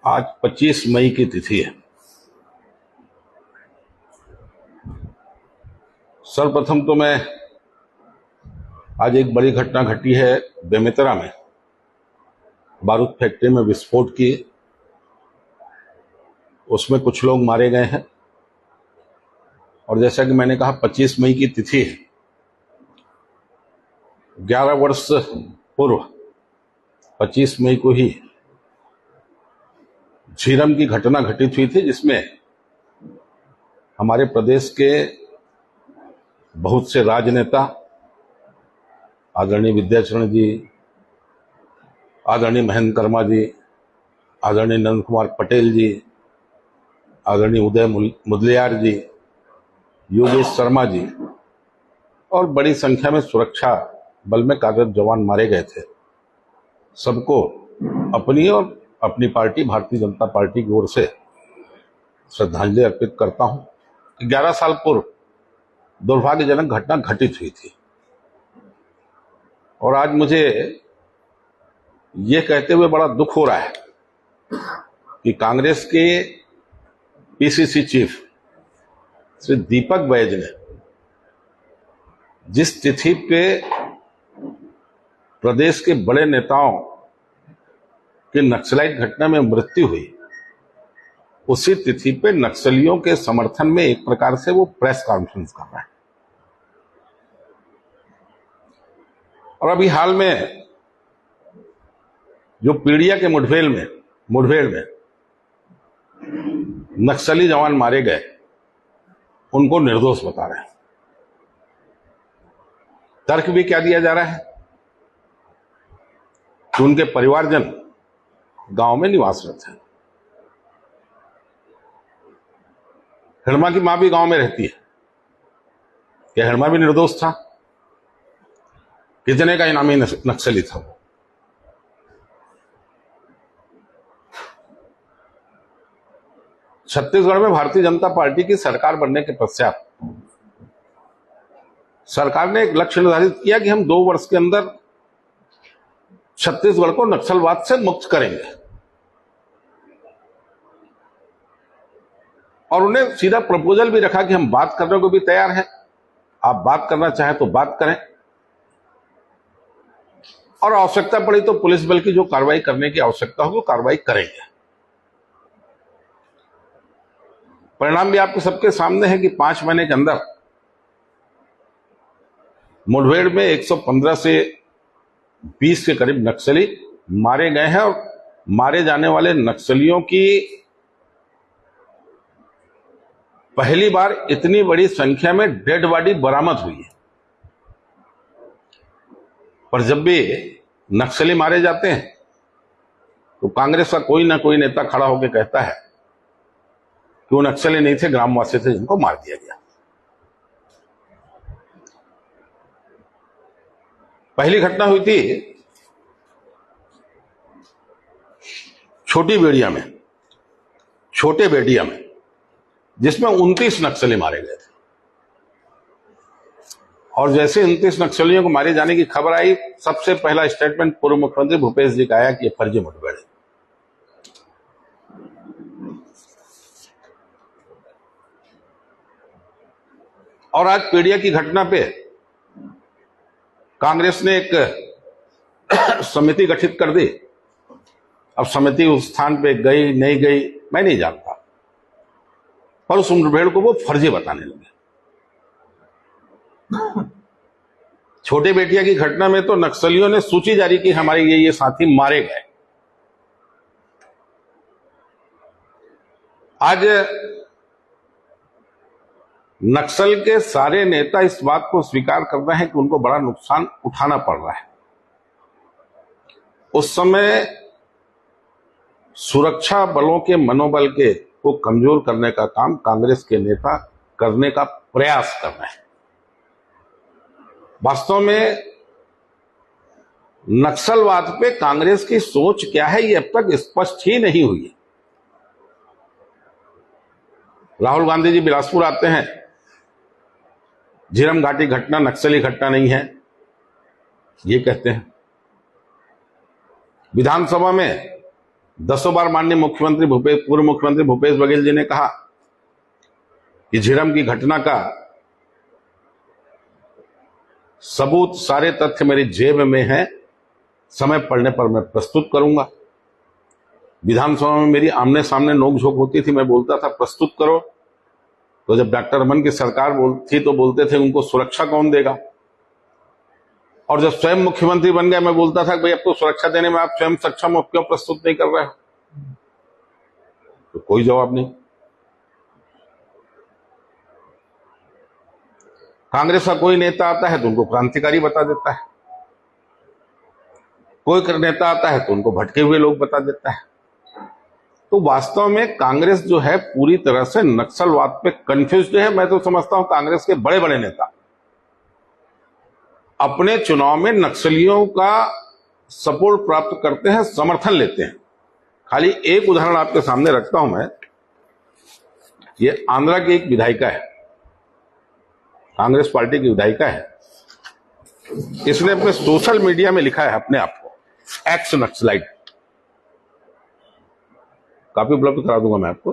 आज 25 मई की तिथि है। सर्वप्रथम तो मैं आज एक बड़ी घटना घटी है बेमेतरा में, बारूद फैक्ट्री में विस्फोट की, उसमें कुछ लोग मारे गए हैं। और जैसा कि मैंने कहा 25 मई की तिथि है। 11 वर्ष पूर्व 25 मई को ही झीरम की घटना घटित हुई थी, जिसमें हमारे प्रदेश के बहुत से राजनेता, आदरणीय विद्याचरण जी, आदरणीय महेंद्र कर्मा जी, आदरणीय नंद कुमार पटेल जी, आदरणीय उदय मुदलियार जी, योगेश शर्मा जी और बड़ी संख्या में सुरक्षा बल में कार्यरत जवान मारे गए थे। सबको अपनी और अपनी पार्टी भारतीय जनता पार्टी की ओर से श्रद्धांजलि अर्पित करता हूं। 11 साल पूर्व दुर्भाग्यजनक घटना घटित हुई थी और आज मुझे ये कहते हुए बड़ा दुख हो रहा है कि कांग्रेस के पीसीसी चीफ श्री दीपक बैज ने जिस तिथि पे प्रदेश के बड़े नेताओं की नक्सलाइट घटना में मृत्यु हुई, उसी तिथि पे नक्सलियों के समर्थन में एक प्रकार से वो प्रेस कॉन्फ्रेंस कर रहा है। और अभी हाल में जो पीड़िया के मुठभेड़ में नक्सली जवान मारे गए, उनको निर्दोष बता रहे हैं। तर्क भी क्या दिया जा रहा है कि उनके परिवारजन गांव में निवासरत हैं। हिड़मा की मां भी गांव में रहती है। क्या हिड़मा भी निर्दोष था? कितने का इनामी नक्सली था वो? छत्तीसगढ़ में भारतीय जनता पार्टी की सरकार बनने के पश्चात सरकार ने एक लक्ष्य निर्धारित किया कि हम 2 वर्ष के अंदर छत्तीसगढ़ को नक्सलवाद से मुक्त करेंगे। और उन्हें सीधा प्रपोजल भी रखा कि हम बात करने को भी तैयार हैं, आप बात करना चाहें तो बात करें, और आवश्यकता पड़ी तो पुलिस बल की जो कार्रवाई करने की आवश्यकता होगी वो कार्रवाई करेंगे। परिणाम भी आपके सबके सामने है कि 5 महीने के अंदर मुठभेड़ में 115 से 20 के करीब नक्सली मारे गए हैं और मारे जाने वाले नक्सलियों की पहली बार इतनी बड़ी संख्या में डेड बॉडी बरामद हुई है। पर जब भी नक्सली मारे जाते हैं तो कांग्रेस का कोई ना कोई नेता खड़ा होकर कहता है कि वो नक्सली नहीं थे, ग्रामवासी थे जिनको मार दिया गया। पहली घटना हुई थी छोटे बेटिया में, जिसमें 29 नक्सली मारे गए थे। और जैसे 29 नक्सलियों को मारे जाने की खबर आई, सबसे पहला स्टेटमेंट पूर्व मुख्यमंत्री भूपेश जी का आया कि यह फर्जी मुठभेड़ है। और आज पीड़िया की घटना पे कांग्रेस ने एक समिति गठित कर दी। अब समिति उस स्थान पे गई नहीं गई मैं नहीं जानता, पर उस मुठभेड़ को वो फर्जी बताने लगे। छोटे बेटिया की घटना में तो नक्सलियों ने सूची जारी की, हमारे ये साथी मारे गए। आज नक्सल के सारे नेता इस बात को स्वीकार कर रहे हैं कि उनको बड़ा नुकसान उठाना पड़ रहा है। उस समय सुरक्षा बलों के मनोबल को कमजोर करने का काम कांग्रेस के नेता करने का प्रयास कर रहे हैं। वास्तव में नक्सलवाद पे कांग्रेस की सोच क्या है, ये अब तक स्पष्ट ही नहीं हुई है। राहुल गांधी जी बिलासपुर आते हैं, झीरम घाटी घटना नक्सली घटना नहीं है ये कहते हैं। विधानसभा में 10 बार माननीय पूर्व मुख्यमंत्री भूपेश बघेल जी ने कहा कि झीरम की घटना का सबूत, सारे तथ्य मेरी जेब में है, समय पड़ने पर मैं प्रस्तुत करूंगा। विधानसभा में मेरी आमने सामने नोकझोंक होती थी, मैं बोलता था प्रस्तुत करो, तो जब डॉक्टर रमन की सरकार थी तो बोलते थे उनको सुरक्षा कौन देगा, और जब स्वयं मुख्यमंत्री बन गए मैं बोलता था कि भाई अब तो सुरक्षा देने में आप स्वयं सक्षम हो, क्यों प्रस्तुत नहीं कर रहे हो? तो कोई जवाब नहीं। कांग्रेस का कोई नेता आता है तो उनको क्रांतिकारी बता देता है, कोई नेता आता है तो उनको भटके हुए लोग बता देता है। तो वास्तव में कांग्रेस जो है पूरी तरह से नक्सलवाद पे कंफ्यूज्ड है। मैं तो समझता हूं कांग्रेस के बड़े बड़े नेता अपने चुनाव में नक्सलियों का सपोर्ट प्राप्त करते हैं, समर्थन लेते हैं। खाली एक उदाहरण आपके सामने रखता हूं मैं। ये आंध्रा की एक विधायिका है, कांग्रेस पार्टी की विधायिका है। इसने अपने सोशल मीडिया में लिखा है अपने आप को एक्स नक्सलाइट। काफी उपलब्ध करा दूंगा मैं आपको।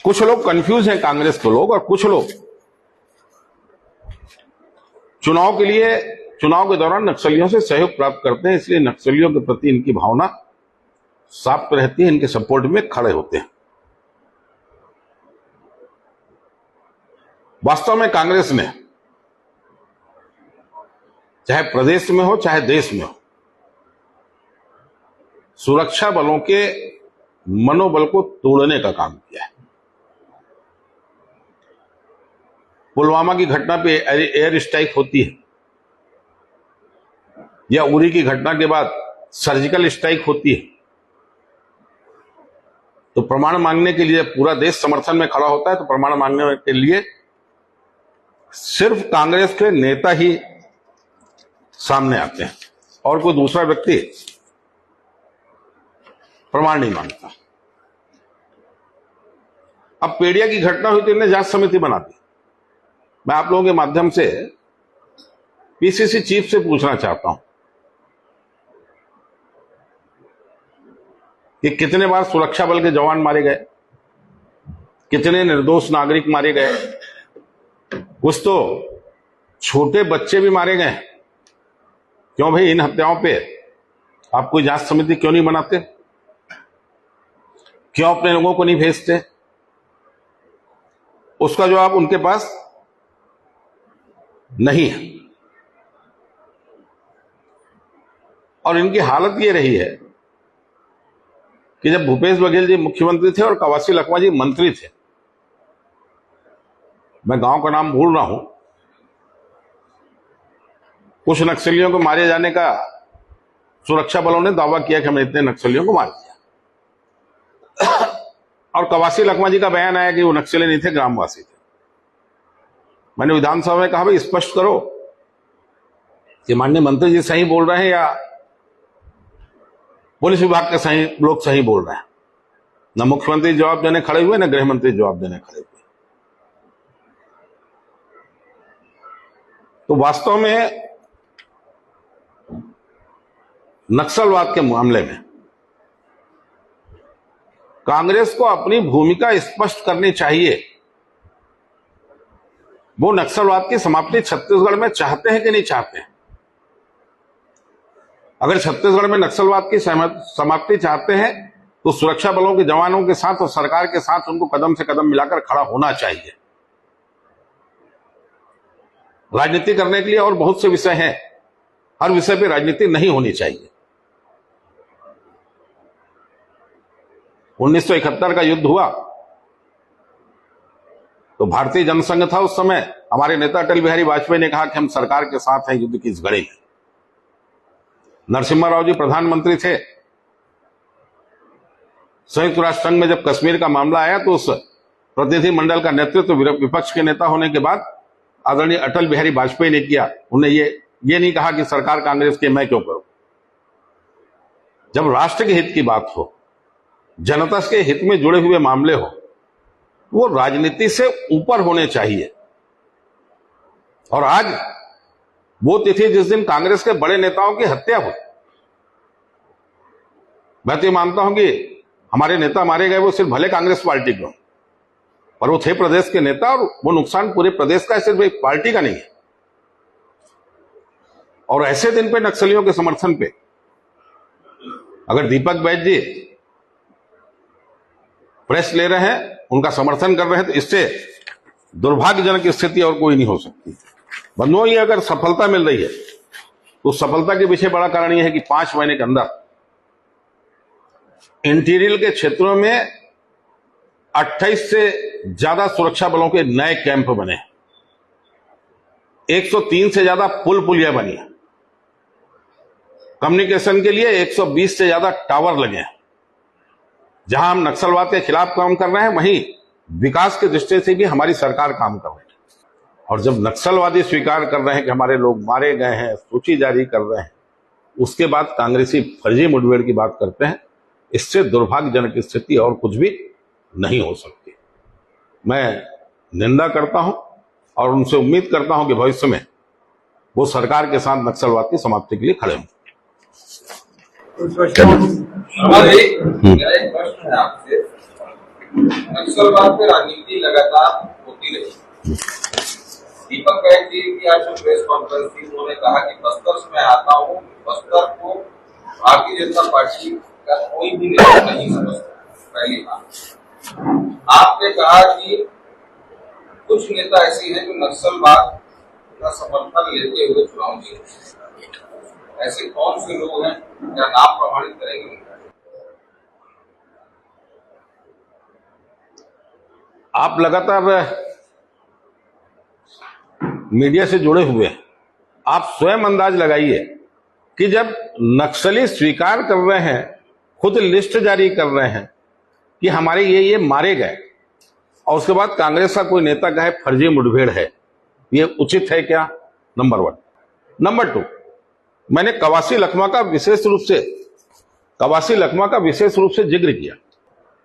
कुछ लोग कंफ्यूज हैं कांग्रेस के लोग, और कुछ लोग चुनाव के दौरान नक्सलियों से सहयोग प्राप्त करते हैं, इसलिए नक्सलियों के प्रति इनकी भावना साफ रहती है, इनके सपोर्ट में खड़े होते हैं। वास्तव में कांग्रेस ने चाहे प्रदेश में हो चाहे देश में हो, सुरक्षा बलों के मनोबल को तोड़ने का काम किया है। पुलवामा की घटना पे एयर स्ट्राइक होती है, या उरी की घटना के बाद सर्जिकल स्ट्राइक होती है, तो प्रमाण मांगने के लिए पूरा देश समर्थन में खड़ा होता है। तो प्रमाण मांगने के लिए सिर्फ कांग्रेस के नेता ही सामने आते हैं और कोई दूसरा व्यक्ति प्रमाण नहीं मांगता। अब पेड़िया की घटना हुई तो इन्हें जांच समिति बना दी। मैं आप लोगों के माध्यम से पीसीसी चीफ से पूछना चाहता हूं कि कितने बार सुरक्षा बल के जवान मारे गए, कितने निर्दोष नागरिक मारे गए, कुछ तो छोटे बच्चे भी मारे गए। क्यों भाई इन हत्याओं पे आप कोई जांच समिति क्यों नहीं बनाते? क्यों अपने लोगों को नहीं भेजते? उसका जवाब उनके पास नहीं है। और इनकी हालत ये रही है कि जब भूपेश बघेल जी मुख्यमंत्री थे और कवासी लखमा जी मंत्री थे, मैं गांव का नाम भूल रहा हूं, कुछ नक्सलियों को मारे जाने का सुरक्षा बलों ने दावा किया कि हमने इतने नक्सलियों को मार दिया, और कवासी लखमा जी का बयान आया कि वो नक्सली नहीं थे, ग्रामवासी थे। मैंने विधानसभा में कहा भाई स्पष्ट करो कि माननीय मंत्री जी सही बोल रहे हैं या पुलिस विभाग के लोग सही बोल रहे हैं। न मुख्यमंत्री जवाब देने खड़े हुए, न गृह मंत्री जवाब देने खड़े हुए। तो वास्तव में नक्सलवाद के मामले में कांग्रेस को अपनी भूमिका स्पष्ट करनी चाहिए। वो नक्सलवाद की समाप्ति छत्तीसगढ़ में चाहते हैं कि नहीं चाहते हैं? अगर छत्तीसगढ़ में नक्सलवाद की समाप्ति चाहते हैं तो सुरक्षा बलों के जवानों के साथ और सरकार के साथ उनको कदम से कदम मिलाकर खड़ा होना चाहिए। राजनीति करने के लिए और बहुत से विषय हैं, हर विषय पे राजनीति नहीं होनी चाहिए। 1971 का युद्ध हुआ तो भारतीय जनसंघ था उस समय, हमारे नेता अटल बिहारी वाजपेयी ने कहा कि हम सरकार के साथ हैं युद्ध की इस घड़ी में। नरसिम्हा राव जी प्रधानमंत्री थे। संयुक्त राष्ट्र संघ में जब कश्मीर का मामला आया तो उस प्रतिनिधि मंडल का नेतृत्व विपक्ष के नेता होने के बाद आदरणीय अटल बिहारी वाजपेयी ने किया। उन्हें ये नहीं कहा कि सरकार कांग्रेस की, मैं क्यों करूं। जब राष्ट्र के हित की बात हो, जनता के हित में जुड़े हुए मामले हो, वो राजनीति से ऊपर होने चाहिए। और आज वो तिथि जिस दिन कांग्रेस के बड़े नेताओं की हत्या हुई, मैं तो ये मानता हूं कि हमारे नेता मारे गए वो सिर्फ भले कांग्रेस पार्टी के, पर वो थे प्रदेश के नेता, और वो नुकसान पूरे प्रदेश का है, सिर्फ एक पार्टी का नहीं है। और ऐसे दिन पे नक्सलियों के समर्थन पे अगर दीपक बैज जी प्रेस ले रहे हैं, उनका समर्थन कर रहे हैं, तो इससे दुर्भाग्यजनक स्थिति और कोई नहीं हो सकती। बंधुओं, ये अगर सफलता मिल रही है तो सफलता के पीछे बड़ा कारण यह है कि 5 महीने के अंदर इंटीरियर के क्षेत्रों में 28 से ज्यादा सुरक्षा बलों के नए कैंप बने, 103 से ज्यादा पुलिया बनी, कम्युनिकेशन के लिए 120 से ज्यादा टावर लगे। जहां हम नक्सलवाद के खिलाफ काम कर रहे हैं, वहीं विकास की दृष्टि से भी हमारी सरकार काम कर रही है। और जब नक्सलवादी स्वीकार कर रहे हैं कि हमारे लोग मारे गए हैं, सूची जारी कर रहे हैं, उसके बाद कांग्रेसी फर्जी मुठभेड़ की बात करते हैं, इससे दुर्भाग्यजनक स्थिति और कुछ भी नहीं हो सकती। मैं निंदा करता हूं और उनसे उम्मीद करता हूं कि भविष्य में वो सरकार के साथ नक्सलवाद की समाप्ति के लिए खड़े हों। मेरा एक प्रश्न है आपसे, नक्सलवाद पे राजनीति लगातार होती रही। दीपक बैज जी की आज प्रेस कॉन्फ्रेंस थी, उन्होंने कहा कि बस्तर से मैं आता हूँ, बस्तर को भारतीय जनता पार्टी का कोई भी नेता नहीं समझता। पहली बात, आपने कहा कि कुछ नेता ऐसे हैं जो नक्सलवाद का समर्थन लेते हुए चुनाव जीते। ऐसे कौन से लोग हैं, क्या नाम प्रमाणित करेंगे? आप लगातार मीडिया से जुड़े हुए हैं, आप स्वयं अंदाज लगाइए कि जब नक्सली स्वीकार कर रहे हैं, खुद लिस्ट जारी कर रहे हैं कि हमारे ये मारे गए, और उसके बाद कांग्रेस का कोई नेता कहे फर्जी मुठभेड़ है, ये उचित है क्या? नंबर 1। नंबर 2, मैंने कवासी लखमा का विशेष रूप से जिक्र किया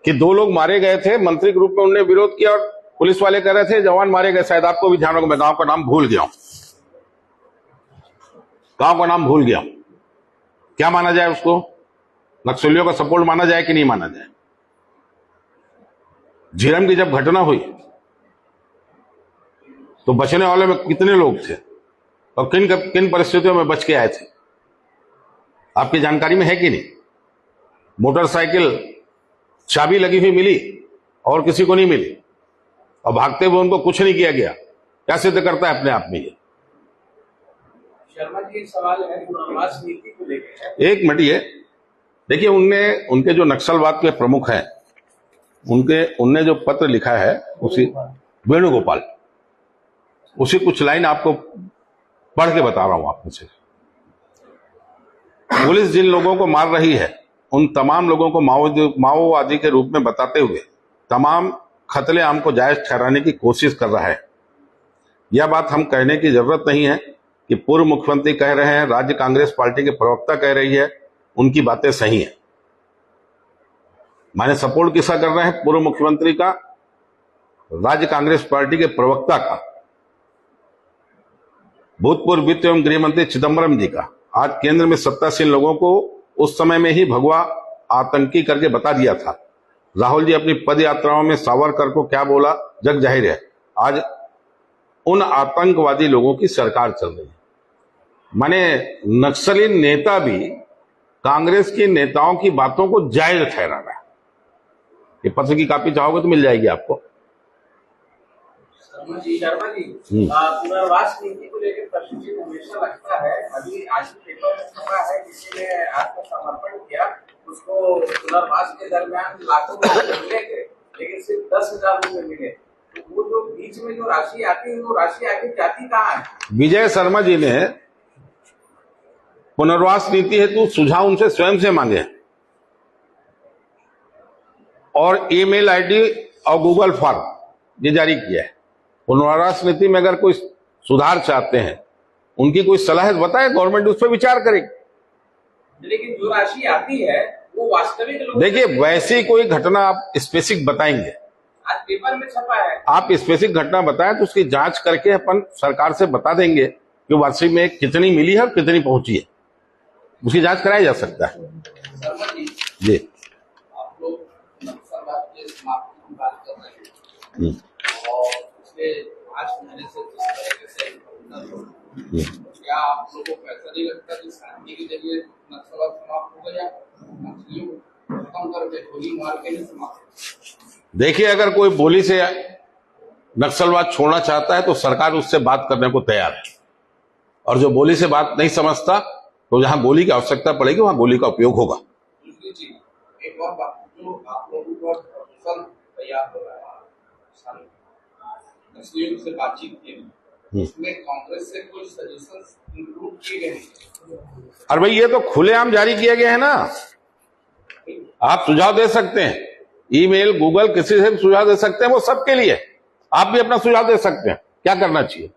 कि 2 लोग मारे गए थे, मंत्री के रूप में उन्होंने विरोध किया, और पुलिस वाले कह रहे थे जवान मारे गए। शायद आपको भी ध्यान होगा, मैं गांव का नाम भूल गया हूं, क्या माना जाए उसको? नक्सलियों का सपोर्ट माना जाए कि नहीं माना जाए? झीरम की जब घटना हुई तो बचने वाले में कितने लोग थे और किन परिस्थितियों में बच के आए थे, आपकी जानकारी में है कि नहीं? मोटरसाइकिल चाबी लगी हुई मिली और किसी को नहीं मिली, और भागते हुए उनको कुछ नहीं किया गया। क्या सिद्ध करता है अपने आप में ये? शर्मा जी, एक सवाल है पुनर्वास नीति को लेकर। एक मिनट, ये देखिए, उनके जो नक्सलवाद के प्रमुख हैं, उनने जो पत्र लिखा है, उसी वेणुगोपाल, उसी कुछ लाइन आपको पढ़ के बता रहा हूं आपने से। पुलिस जिन लोगों को मार रही है, उन तमाम लोगों को माओवादी के रूप में बताते हुए तमाम कत्लेआम को जायज ठहराने की कोशिश कर रहा है। यह बात हम कहने की जरूरत नहीं है कि पूर्व मुख्यमंत्री कह रहे हैं, राज्य कांग्रेस पार्टी के प्रवक्ता कह रही है, उनकी बातें सही हैं। माने सपोर्ट किसका कर रहे हैं? पूर्व मुख्यमंत्री का, राज्य कांग्रेस पार्टी के प्रवक्ता का, भूतपूर्व वित्त एवं गृह मंत्री चिदम्बरम जी का। आज केंद्र में सत्तासीन लोगों को उस समय में ही भगवा आतंकी करके बता दिया था। राहुल जी अपनी पद यात्राओं में सावरकर को क्या बोला, जग जाहिर है। आज उन आतंकवादी लोगों की सरकार चल रही है। माने नक्सली नेता भी कांग्रेस के नेताओं की बातों को जायज ठहरा रहा है। ये पत्र की कॉपी चाहोगे तो मिल जाएगी आपको। शर्मा जी, पुनर्वास नीति को लेकर प्रश्न हमेशा लगता है। अभी आज पेपर में छपा है, किसी ने आत्मसमर्पण किया, उसको पुनर्वास के दरमियान लाखों रुपए मिले थे, लेकिन सिर्फ 10,000 रुपए मिले। तो वो जो बीच में जो राशि आती है, वो राशि आगे जाती कहाँ है? विजय शर्मा जी ने पुनर्वास नीति हेतु सुझाव उनसे स्वयं से मांगे और ईमेल आईडी और गूगल फॉर्म ये जारी किया है। पुनर्वास नीति में अगर कोई सुधार चाहते हैं, उनकी कोई सलाह बताए, गवर्नमेंट उस पर विचार करेगी। लेकिन जो राशि आती है वो वास्तविक, देखिए, वैसी कोई घटना आप स्पेसिफिक बताएंगे, आज पेपर में छपा है, आप स्पेसिफिक घटना बताएं तो उसकी जांच करके अपन सरकार से बता देंगे कि वार्षिक में कितनी मिली है और कितनी पहुंची है, उसकी जांच कराई जा सकता है। शर्मा जी, जी। आप लोग नक्सलवाद के समाप्ति की बात कर रहे हैं हम्म, और पिछले 5 महीने से जिस तरीके से एनकाउंटर हो, क्या आप लोगों को ऐसा नहीं लगता कि शांति के जरिए नक्सलवाद समाप्त हो गया? नक्सलियों को खत्म करके गोली मार के नहीं समाप्त? देखिए, अगर कोई बोली से नक्सलवाद छोड़ना चाहता है तो सरकार उससे बात करने को तैयार है, और जो बोली से बात नहीं समझता तो जहां गोली की आवश्यकता पड़ेगी वहां गोली का उपयोग होगा। दूसरी चीज, एक और बात, जो आप लोगों को प्रपोजल तैयार हो रहा है नक्सलियों से बातचीत के लिए, उसमें कांग्रेस से कोई सजेशंस इंक्लूड किए गए हैं? और भाई, ये तो खुलेआम जारी किए गए हैं ना, आप सुझाव दे सकते हैं, ईमेल, गूगल, किसी से भी सुझाव दे सकते हैं, वो सबके लिए। आप भी अपना सुझाव दे सकते हैं, क्या करना चाहिए।